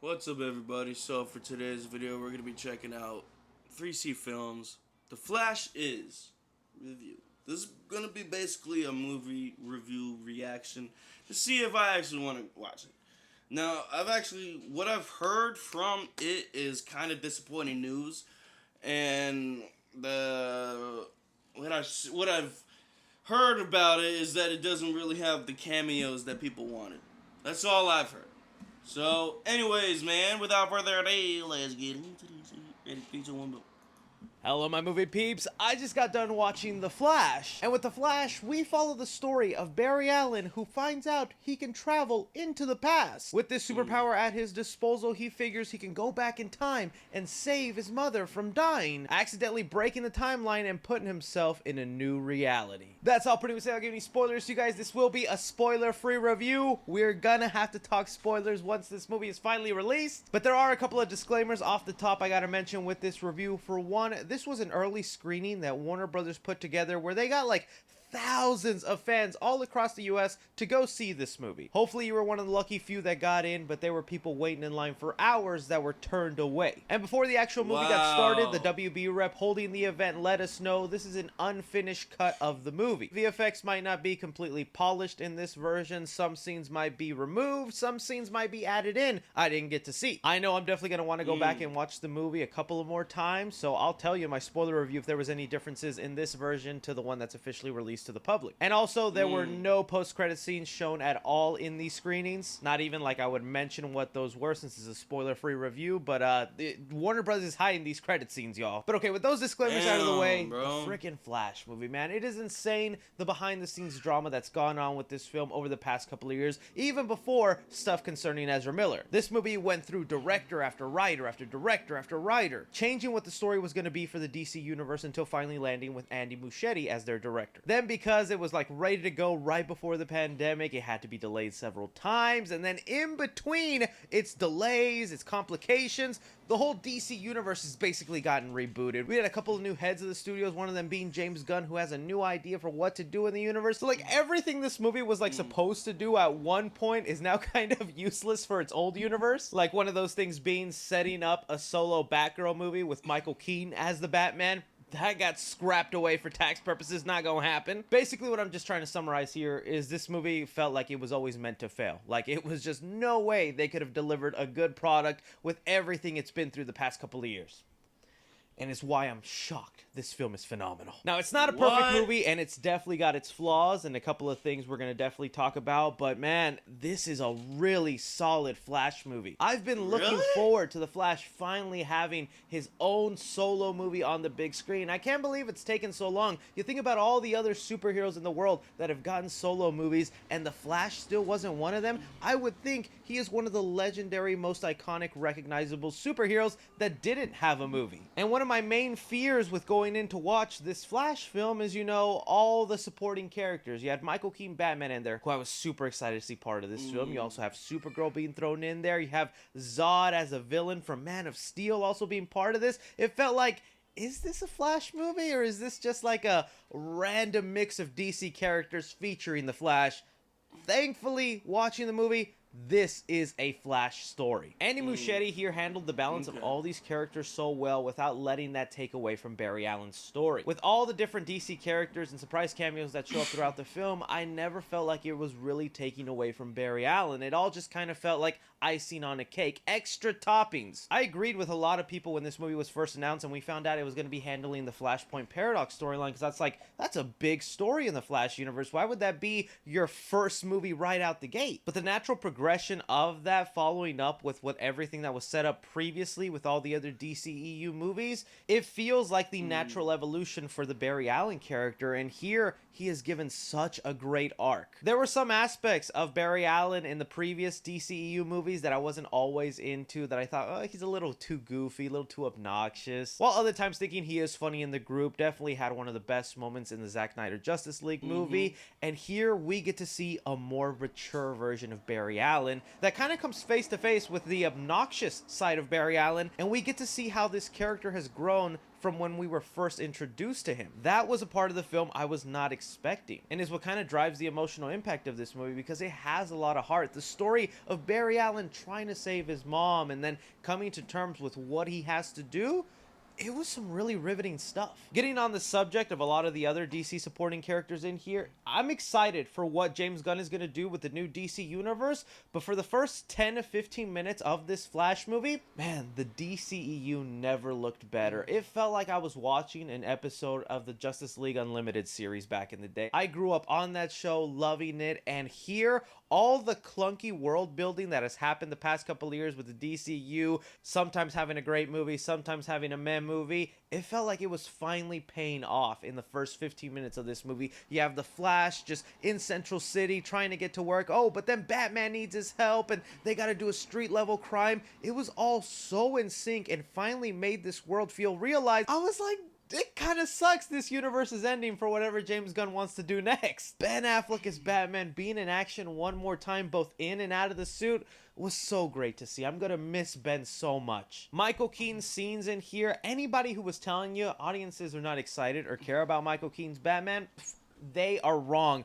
What's up, everybody? So for today's video, we're going to be checking out 3C Films The Flash Is review. This is going to be basically a movie review reaction to see if I actually want to watch it. Now, what I've heard from it is kind of disappointing news, and what I've heard about it is that it doesn't really have the cameos that people wanted. That's all I've heard. So, anyways, man, without further ado, let's get into this. Ready, 3, 2, 1, boom. Hello, my movie peeps. I just got done watching The Flash. And with The Flash, we follow the story of Barry Allen, who finds out he can travel into the past. With this superpower at his disposal, he figures he can go back in time and save his mother from dying, accidentally breaking the timeline and putting himself in a new reality. That's all pretty much. I'll give any spoilers to you guys. This will be a spoiler-free review. We're gonna have to talk spoilers once this movie is finally released. But there are a couple of disclaimers off the top I gotta mention with this review. For one, this was an early screening that Warner Brothers put together where they got like thousands of fans all across the US to go see this movie. Hopefully you were one of the lucky few that got in, but there were people waiting in line for hours that were turned away. And before the actual movie got started, the WB rep holding the event let us know this is an unfinished cut of the movie. VFX might not be completely polished in this version. Some scenes might be removed, some scenes might be added in. I didn't get to see. I know I'm definitely going to want to go back and watch the movie a couple of more times, so I'll tell you in my spoiler review if there was any differences in this version to the one that's officially released to the public. And also, there were no post-credit scenes shown at all in these screenings. Not even like I would mention what those were since it's a spoiler-free review, but Warner Brothers is hiding these credit scenes, y'all. But okay, with those disclaimers out of the way, the freaking Flash movie, man. It is insane, the behind-the-scenes drama that's gone on with this film over the past couple of years, even before stuff concerning Ezra Miller. This movie went through director after writer after director after writer, changing what the story was going to be for the DC universe until finally landing with Andy Muschietti as their director. Then because it was like ready to go right before the pandemic, it had to be delayed several times, and then in between its delays, its complications, the whole DC universe has basically gotten rebooted. We had a couple of new heads of the studios, one of them being James Gunn, who has a new idea for what to do in the universe. So like everything this movie was like supposed to do at one point is now kind of useless for its old universe. Like one of those things being setting up a solo Batgirl movie with Michael Keaton as the Batman. That got scrapped away for tax purposes, not gonna happen. Basically, what I'm just trying to summarize here is this movie felt like it was always meant to fail. Like, it was just no way they could have delivered a good product with everything it's been through the past couple of years. And it's why I'm shocked this film is phenomenal. Now, it's not a perfect movie, and it's definitely got its flaws, and a couple of things we're going to definitely talk about, but man, this is a really solid Flash movie. I've been looking forward to the Flash finally having his own solo movie on the big screen. I can't believe it's taken so long. You think about all the other superheroes in the world that have gotten solo movies, and the Flash still wasn't one of them. I would think he is one of the legendary, most iconic, recognizable superheroes that didn't have a movie. And one of my main fears with going in to watch this Flash film is, you know, all the supporting characters. You had Michael Keaton Batman in there, who I was super excited to see part of this film. You also have Supergirl being thrown in there. You have Zod as a villain from Man of Steel also being part of this. It felt like, is this a Flash movie, or is this just like a random mix of DC characters featuring the Flash? Thankfully, watching the movie, this is a Flash story. Andy Muschietti here handled the balance of all these characters so well without letting that take away from Barry Allen's story. With all the different DC characters and surprise cameos that show up throughout the film, I never felt like it was really taking away from Barry Allen. It all just kind of felt like icing on a cake, extra toppings. I agreed with a lot of people when this movie was first announced and we found out it was going to be handling the Flashpoint Paradox storyline, because that's a big story in the Flash universe. Why would that be your first movie right out the gate? But the natural progression of that, following up with everything that was set up previously with all the other DCEU movies, it feels like the natural evolution for the Barry Allen character, and here he is given such a great arc. There were some aspects of Barry Allen in the previous DCEU movies that I wasn't always into, that I thought, oh, he's a little too goofy, a little too obnoxious, while other times thinking he is funny in the group. Definitely had one of the best moments in the Zack Snyder Justice League movie, and here we get to see a more mature version of Barry Allen that kind of comes face to face with the obnoxious side of Barry Allen, and we get to see how this character has grown from when we were first introduced to him. That was a part of the film I was not expecting, and is what kind of drives the emotional impact of this movie, because it has a lot of heart. The story of Barry Allen trying to save his mom and then coming to terms with what he has to do, it was some really riveting stuff. Getting on the subject of a lot of the other DC supporting characters in here, I'm excited for what James Gunn is going to do with the new DC universe, but for the first 10 to 15 minutes of this Flash movie, man, the DCEU never looked better. It felt like I was watching an episode of the Justice League Unlimited series back in the day. I grew up on that show, loving it, and here, all the clunky world building that has happened the past couple of years with the DCU, sometimes having a great movie, sometimes having a meh movie, it felt like it was finally paying off in the first 15 minutes of this movie. You have the Flash just in Central City trying to get to work. Oh, but then Batman needs his help and they got to do a street level crime. It was all so in sync and finally made this world feel realized. I was like, it kind of sucks this universe is ending for whatever James Gunn wants to do next. Ben Affleck as Batman being in action one more time, both in and out of the suit, was so great to see. I'm gonna miss Ben so much. Michael Keaton's scenes in here, anybody who was telling you audiences are not excited or care about Michael Keaton's Batman, they are wrong.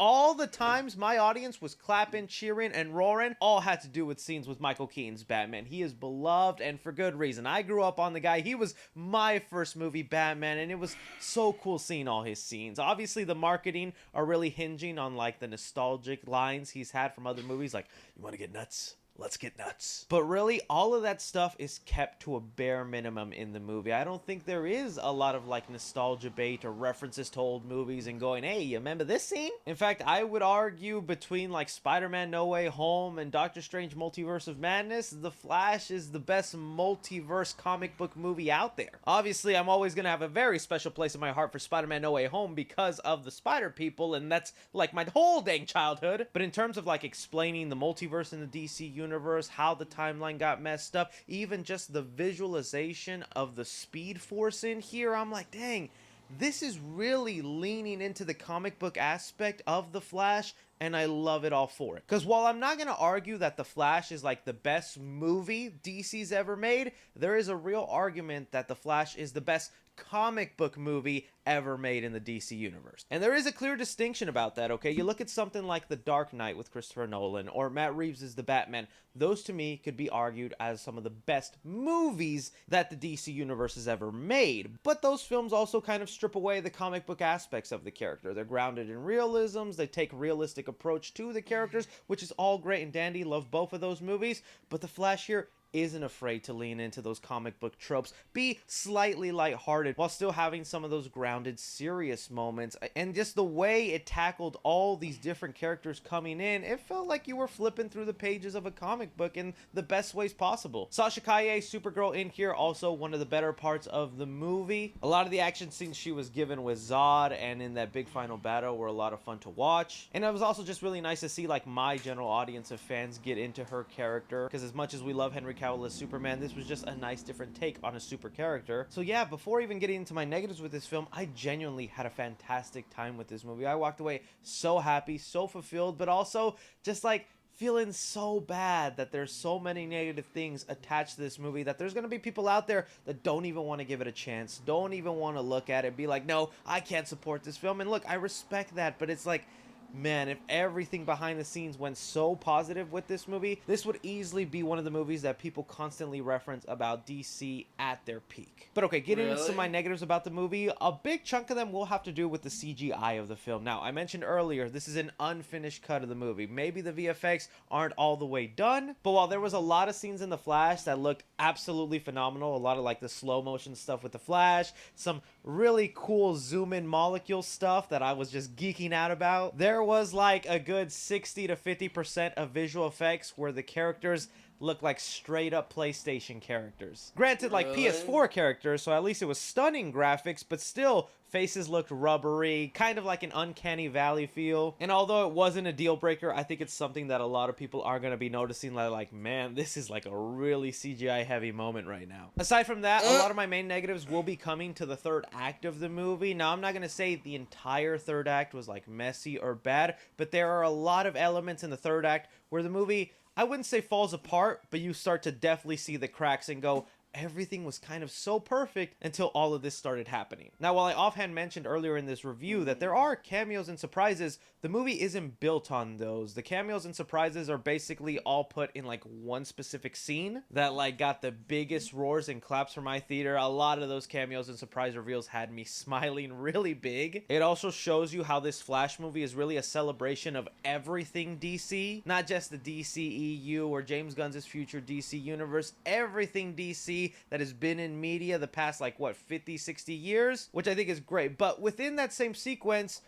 All the times my audience was clapping, cheering, and roaring all had to do with scenes with Michael Keaton's Batman. He is beloved, and for good reason. I grew up on the guy. He was my first movie, Batman, and it was so cool seeing all his scenes. Obviously, the marketing are really hinging on like the nostalgic lines he's had from other movies, like, you want to get nuts? Let's get nuts. But really, all of that stuff is kept to a bare minimum in the movie. I don't think there is a lot of like nostalgia bait or references to old movies and going, hey, you remember this scene? In fact, I would argue between like Spider-Man No Way Home and Doctor Strange Multiverse of Madness, The Flash is the best multiverse comic book movie out there. Obviously, I'm always gonna have a very special place in my heart for Spider-Man No Way Home because of the Spider People, and that's like my whole dang childhood. But in terms of like explaining the multiverse in the DC universe, how the timeline got messed up, even just the visualization of the Speed Force in here, I'm like, dang, this is really leaning into the comic book aspect of The Flash, and I love it all for it. Because while I'm not going to argue that The Flash is like the best movie DC's ever made, there is a real argument that The Flash is the best comic book movie ever made in the DC universe. And there is a clear distinction about that, okay? You look at something like The Dark Knight with Christopher Nolan or Matt Reeves' The Batman. Those to me could be argued as some of the best movies that the DC universe has ever made. But those films also kind of strip away the comic book aspects of the character. They're grounded in realisms, they take realistic approach to the characters, which is all great and dandy. Love both of those movies. But The Flash here isn't afraid to lean into those comic book tropes, be slightly lighthearted while still having some of those grounded, serious moments. And just the way it tackled all these different characters coming in, it felt like you were flipping through the pages of a comic book in the best ways possible. Sasha Calle, Supergirl in here, also one of the better parts of the movie. A lot of the action scenes she was given with Zod and in that big final battle were a lot of fun to watch. And it was also just really nice to see like my general audience of fans get into her character, because as much as we love Henry Cavill as Superman, this was just a nice different take on a super character. So yeah, before even getting into my negatives with this film, I genuinely had a fantastic time with this movie. I walked away so happy, so fulfilled, but also just like feeling so bad that there's so many negative things attached to this movie, that there's going to be people out there that don't even want to give it a chance, don't even want to look at it, be like, no, I can't support this film. And look, I respect that, but it's like, man, if everything behind the scenes went so positive with this movie, this would easily be one of the movies that people constantly reference about DC at their peak. But okay, getting into some of my negatives about the movie, a big chunk of them will have to do with the CGI of the film. Now, I mentioned earlier, this is an unfinished cut of the movie. Maybe the VFX aren't all the way done, but while there was a lot of scenes in The Flash that looked absolutely phenomenal, a lot of like the slow motion stuff with the Flash, some really cool zoom in molecule stuff that I was just geeking out about, there was like a good 60 to 50% of visual effects where the characters look like straight up PlayStation characters. Granted, like PS4 characters, so at least it was stunning graphics, but still, faces looked rubbery, kind of like an uncanny valley feel. And although it wasn't a deal breaker, I think it's something that a lot of people are going to be noticing, like, man, this is like a really CGI heavy moment right now. Aside from that, a lot of my main negatives will be coming to the third act of the movie. Now, I'm not going to say the entire third act was like messy or bad, but there are a lot of elements in the third act where the movie, I wouldn't say falls apart, but you start to definitely see the cracks and go, everything was kind of so perfect until all of this started happening. Now, while I offhand mentioned earlier in this review that there are cameos and surprises, the movie isn't built on those. The cameos and surprises are basically all put in like one specific scene that like got the biggest roars and claps from my theater. A lot of those cameos and surprise reveals had me smiling really big. It also shows you how this Flash movie is really a celebration of everything DC, not just the DCEU or James Gunn's future DC universe, everything DC that has been in media the past like what 50, 60 years, which I think is great. But within that same sequence,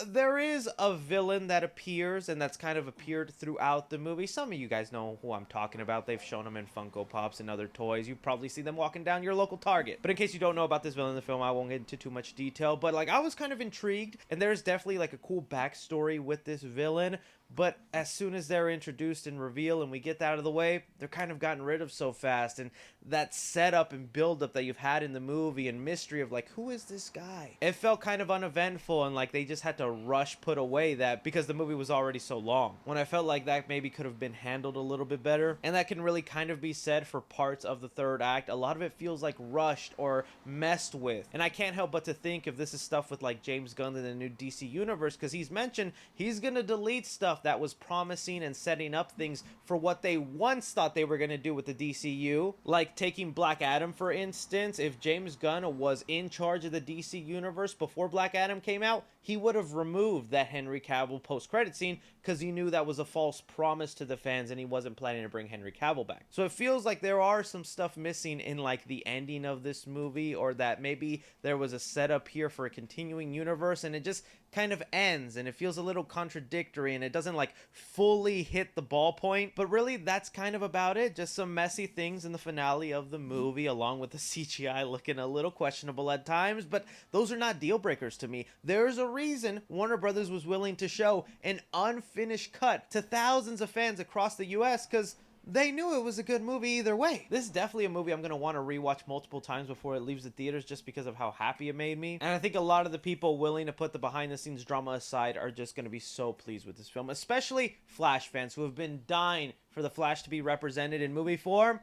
there is a villain that appears, and that's kind of appeared throughout the movie. Some of you guys know who I'm talking about. They've shown him in Funko Pops and other toys. You probably see them walking down your local Target. But in case you don't know about this villain in the film, I won't get into too much detail. But like, I was kind of intrigued, and there's definitely like a cool backstory with this villain. But as soon as they're introduced and revealed and we get that out of the way, they're kind of gotten rid of so fast. And that setup and buildup that you've had in the movie and mystery of like, who is this guy? It felt kind of uneventful, and like they just had to rush put away that because the movie was already so long. When I felt like that maybe could have been handled a little bit better. And that can really kind of be said for parts of the third act. A lot of it feels like rushed or messed with. And I can't help but to think if this is stuff with like James Gunn in the new DC universe, because he's mentioned he's gonna delete stuff that was promising and setting up things for what they once thought they were going to do with the DCU. Like taking Black Adam, for instance. If James Gunn was in charge of the DC universe before Black Adam came out, he would have removed that Henry Cavill post-credit scene because he knew that was a false promise to the fans and he wasn't planning to bring Henry Cavill back. So it feels like there are some stuff missing in like the ending of this movie, or that maybe there was a setup here for a continuing universe and it just kind of ends and it feels a little contradictory and it doesn't like fully hit the ballpoint. But really, that's kind of about it. Just some messy things in the finale of the movie, along with the CGI looking a little questionable at times, but those are not deal breakers to me. There's a reason Warner Brothers was willing to show an unfinished cut to thousands of fans across the US, because they knew it was a good movie either way. This is definitely a movie I'm going to want to rewatch multiple times before it leaves the theaters, just because of how happy it made me. And I think a lot of the people willing to put the behind the scenes drama aside are just going to be so pleased with this film, especially Flash fans who have been dying for the Flash to be represented in movie form.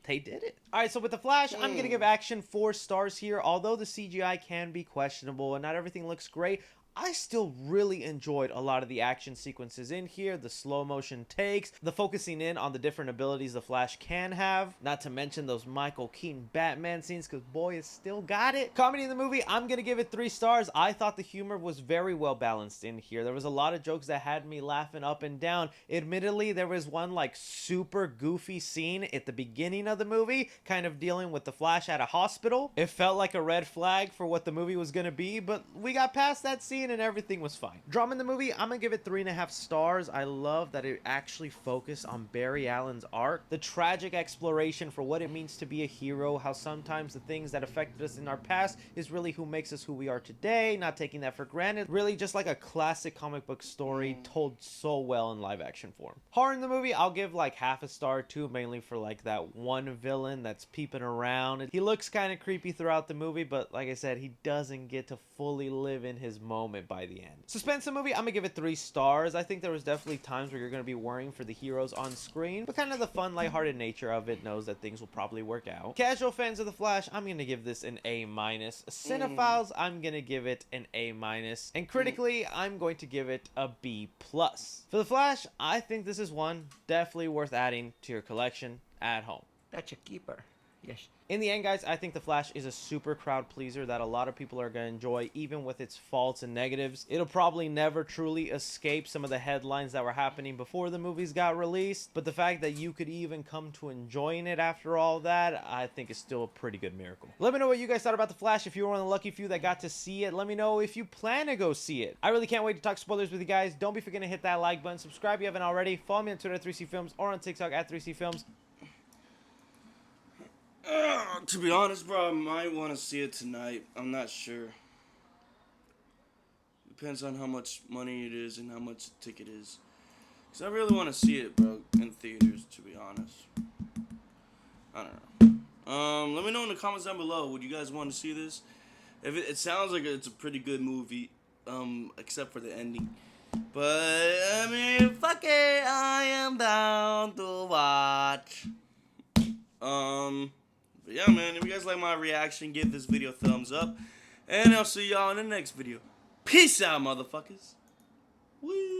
They did it. Alright, so with The Flash, I'm going to give action 4 stars here. Although the CGI can be questionable and not everything looks great, I still really enjoyed a lot of the action sequences in here, the slow motion takes, the focusing in on the different abilities the Flash can have, not to mention those Michael Keaton Batman scenes, because boy, it's still got it. Comedy in the movie, I'm gonna give it 3 stars. I thought the humor was very well balanced in here. There was a lot of jokes that had me laughing up and down. Admittedly, there was one like super goofy scene at the beginning of the movie, kind of dealing with the Flash at a hospital. It felt like a red flag for what the movie was gonna be, but we got past that scene and everything was fine. Drama in the movie, I'm gonna give it 3.5 stars. I love that it actually focused on Barry Allen's arc, the tragic exploration for what it means to be a hero, how sometimes the things that affected us in our past is really who makes us who we are today, not taking that for granted. Really just like a classic comic book story told so well in live action form. Horror in the movie, I'll give like 1/2 star too, mainly for like that one villain that's peeping around. He looks kind of creepy throughout the movie, but like I said, he doesn't get to fully live in his moment by the end. Suspense in the movie, I'm gonna give it 3 stars. I think there was definitely times where you're gonna be worrying for the heroes on screen, but kind of the fun, lighthearted nature of it knows that things will probably work out. Casual fans of The Flash, I'm gonna give this an A-. Cinephiles, I'm gonna give it an A-. And critically, I'm going to give it a B+. For The Flash, I think this is one definitely worth adding to your collection at home. That's a keeper. Yes. In the end, guys, I think The Flash is a super crowd pleaser that a lot of people are going to enjoy, even with its faults and negatives. It'll probably never truly escape some of the headlines that were happening before the movies got released, but the fact that you could even come to enjoying it after all that, I think is still a pretty good miracle. Let me know what you guys thought about The Flash. If you were one of the lucky few that got to see it, let me know if you plan to go see it. I really can't wait to talk spoilers with you guys. Don't be forgetting to hit that like button. Subscribe if you haven't already. Follow me on Twitter at 3cfilms or on TikTok at 3cfilms. To be honest, bro, I might want to see it tonight. I'm not sure. Depends on how much money it is and how much the ticket is. Because I really want to see it, bro, in theaters, to be honest. I don't know. Let me know in the comments down below. Would you guys want to see this? If it sounds like it's a pretty good movie, except for the ending. But, I mean, fuck it. I am down to watch. But yeah. yeah, man, if you guys like my reaction, give this video a thumbs up. And I'll see y'all in the next video. Peace out, motherfuckers. Woo.